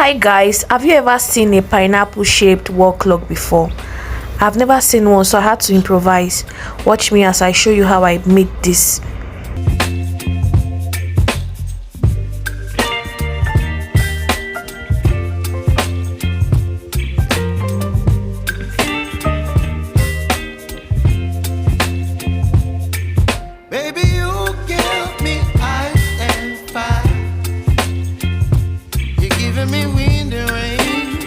Hi guys, have you ever seen a pineapple shaped wall clock before? I've never seen one, so I had to improvise. Watch me as I show you how I made this. Baby, you give me ice and fire. You're giving me wind and rain.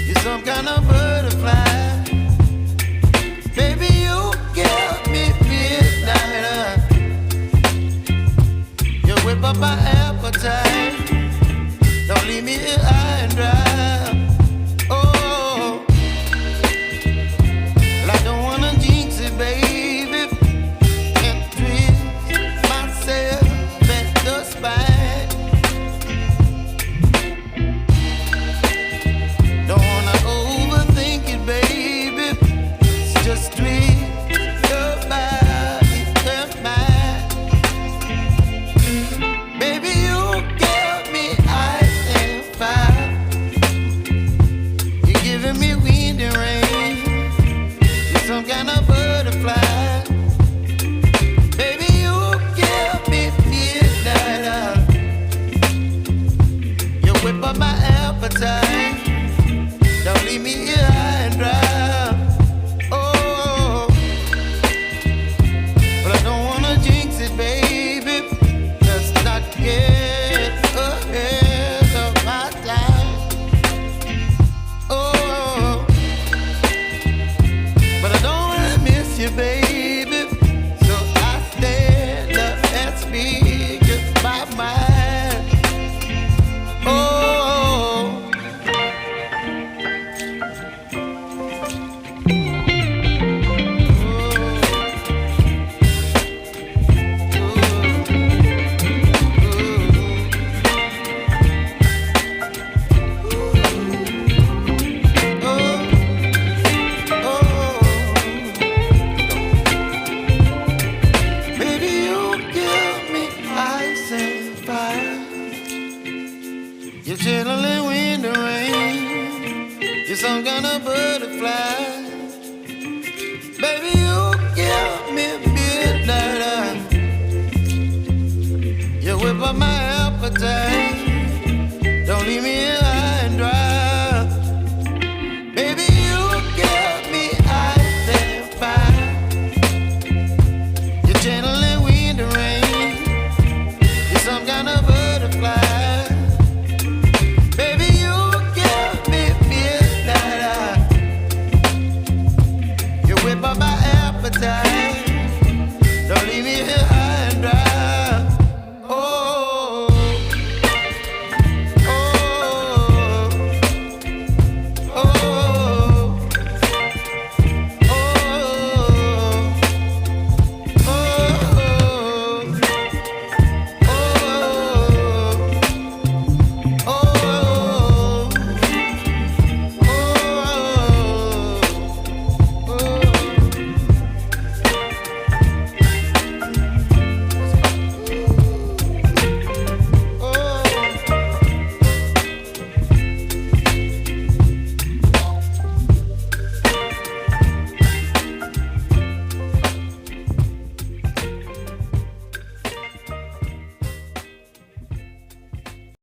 You're some kind of butterfly. Baby, you give me midnight. You whip up my appetite. Don't leave me here high and dry. Oh, well, I don't wanna jinx it, baby. And twist myself at the spine. Don't wanna overthink it, baby. It's just twist your body and mine. Baby, you give me ice and fire. You're giving me wind and rain. You're some kind of butterfly. Baby, you give me midnight. You whip up my appetite. Don't leave me here high and dry. Oh, but I don't wanna jinx it, baby. Let's not get ahead of my time. Oh, but I don't wanna miss you, baby. So I stand up and speak just my mind. Oh. Baby, you give me ice and fire. You're chilling wind and rain. You're some kind of butterfly. Baby, you give me midnight. You whip up my appetite. Don't leave me